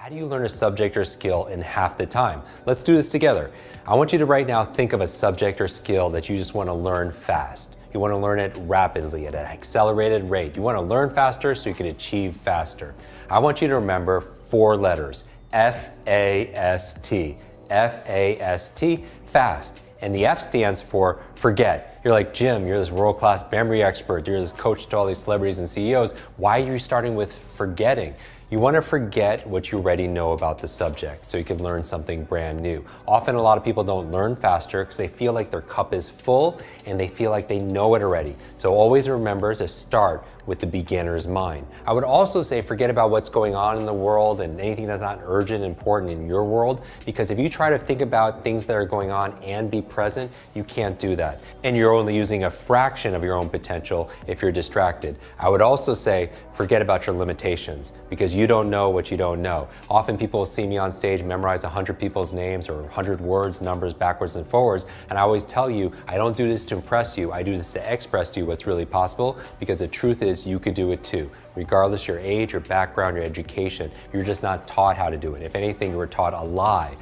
How do you learn a subject or skill in half the time? Let's do this together. I want you to right now think of a subject or skill that you just want to learn fast. You want to learn it rapidly at an accelerated rate. You want to learn faster so you can achieve faster. I want you to remember 4 letters, F-A-S-T. F-A-S-T, fast. And the F stands for forget. You're like, Jim, you're this world-class memory expert. You're this coach to all these celebrities and CEOs. Why are you starting with forgetting? You want to forget what you already know about the subject so you can learn something brand new. Often a lot of people don't learn faster because they feel like their cup is full and they feel like they know it already. So always remember to start with the beginner's mind. I would also say forget about what's going on in the world and anything that's not urgent and important in your world, because if you try to think about things that are going on and be present, you can't do that. And you're only using a fraction of your own potential if you're distracted. I would also say forget about your limitations, because you don't know what you don't know. Often people will see me on stage memorize 100 people's names or 100 words, numbers backwards and forwards, and I always tell you, I don't do this to impress you, I do this to express to you what's really possible, because the truth is you could do it too. Regardless your age, your background, your education, you're just not taught how to do it. If anything, you were taught a lie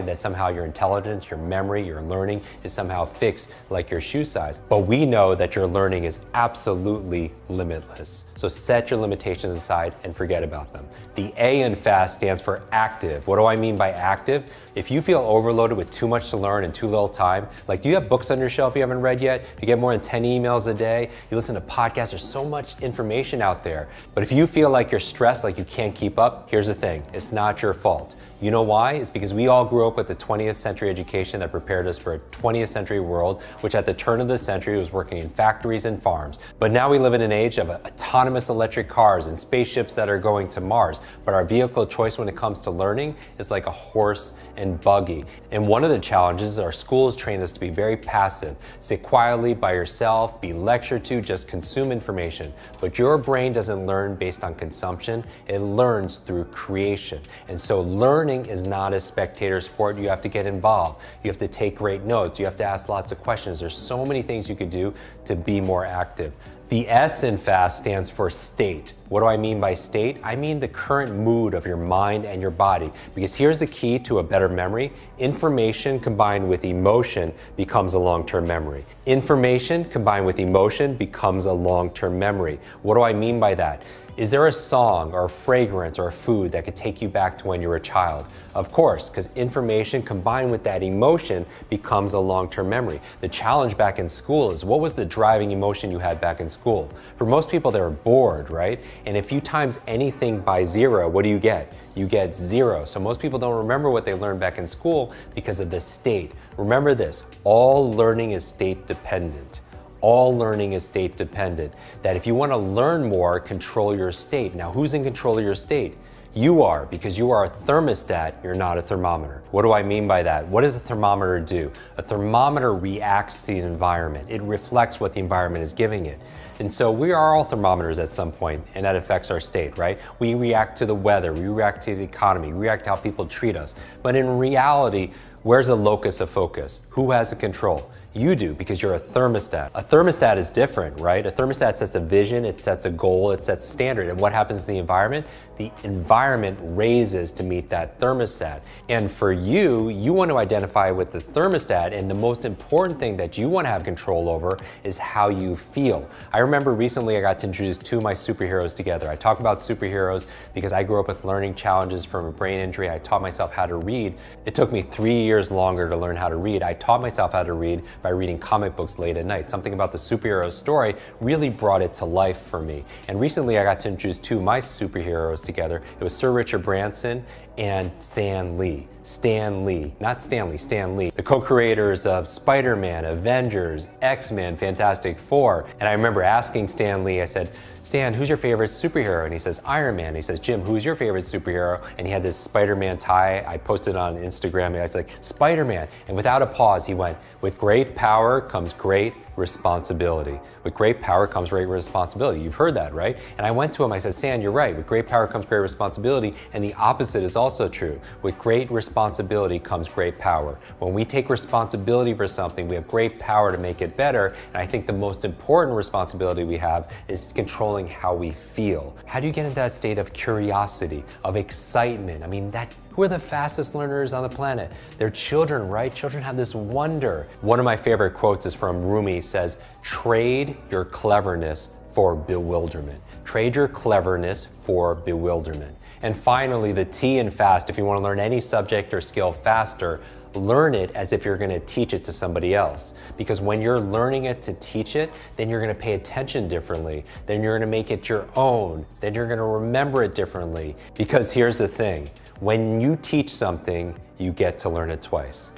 that somehow your intelligence, your memory, your learning is somehow fixed like your shoe size. But we know that your learning is absolutely limitless. So set your limitations aside and forget about them. The A in FAST stands for active. What do I mean by active? If you feel overloaded with too much to learn in too little time, like do you have books on your shelf you haven't read yet? You get more than 10 emails a day, you listen to podcasts, there's so much information out there. But if you feel like you're stressed, like you can't keep up, here's the thing, it's not your fault. You know why? It's because we all grew up with the 20th century education that prepared us for a 20th century world, which at the turn of the century was working in factories and farms. But now we live in an age of autonomous electric cars and spaceships that are going to Mars. But our vehicle of choice when it comes to learning is like a horse and buggy. And one of the challenges is our schools train us to be very passive. Sit quietly by yourself, be lectured to, just consume information. But your brain doesn't learn based on consumption, it learns through creation. And so learning is not a spectator sport. You have to get involved. You have to take great notes. You have to ask lots of questions. There's so many things you could do to be more active. The S in FAST stands for state. What do I mean by state? I mean the current mood of your mind and your body. Because here's the key to a better memory. Information combined with emotion becomes a long-term memory. Information combined with emotion becomes a long-term memory. What do I mean by that? Is there a song or a fragrance or a food that could take you back to when you were a child? Of course, because information combined with that emotion becomes a long-term memory. The challenge back in school is, what was the driving emotion you had back in school? For most people, they were bored, right? And if you times anything by 0, what do you get? You get 0. So most people don't remember what they learned back in school because of the state. Remember this, all learning is state dependent. All learning is state dependent. That if you want to learn more, control your state. Now, who's in control of your state? You are, because you are a thermostat, you're not a thermometer. What do I mean by that? What does a thermometer do? A thermometer reacts to the environment. It reflects what the environment is giving it. And so we are all thermometers at some point, and that affects our state, right? We react to the weather, we react to the economy, we react to how people treat us. But in reality, where's the locus of focus? Who has the control? You do, because you're a thermostat. A thermostat is different, right? A thermostat sets a vision, it sets a goal, it sets a standard. And what happens to the environment? The environment raises to meet that thermostat. And for you, you want to identify with the thermostat, and the most important thing that you want to have control over is how you feel. I remember recently I got to introduce 2 of my superheroes together. I talk about superheroes because I grew up with learning challenges from a brain injury. I taught myself how to read. It took me 3 years longer to learn how to read. I taught myself how to read by reading comic books late at night. Something about the superhero story really brought it to life for me. And recently I got to introduce 2 of my superheroes together. It was Sir Richard Branson and Stan Lee. Stan Lee, not Stanley, Stan Lee, the co-creators of Spider-Man, Avengers, X-Men, Fantastic Four. And I remember asking Stan Lee, I said, Stan, who's your favorite superhero? And he says, Iron Man. He says, Jim, who's your favorite superhero? And he had this Spider-Man tie. I posted on Instagram, and I was like, Spider-Man. And without a pause, he went, with great power comes great responsibility. With great power comes great responsibility. You've heard that, right? And I went to him, I said, Stan, you're right. With great power comes great responsibility. And the opposite is also true. With great responsibility comes great power. When we take responsibility for something, we have great power to make it better. And I think the most important responsibility we have is controlling controlling how we feel. How do you get into that state of curiosity, of excitement? I mean, who are the fastest learners on the planet? They're children, right? Children have this wonder. One of my favorite quotes is from Rumi. Says, trade your cleverness for bewilderment. Trade your cleverness for bewilderment. And finally, the T in fast, if you want to learn any subject or skill faster, learn it as if you're going to teach it to somebody else. Because when you're learning it to teach it, then you're going to pay attention differently. Then you're going to make it your own. Then you're going to remember it differently. Because here's the thing, when you teach something, you get to learn it twice.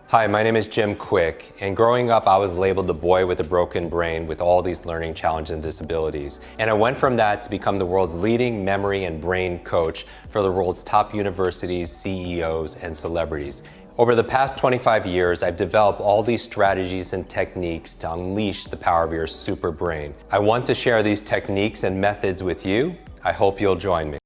Hi, my name is Jim Kwik, and growing up I was labeled the boy with a broken brain with all these learning challenges and disabilities. And I went from that to become the world's leading memory and brain coach for the world's top universities, CEOs, and celebrities. Over the past 25 years, I've developed all these strategies and techniques to unleash the power of your super brain. I want to share these techniques and methods with you. I hope you'll join me.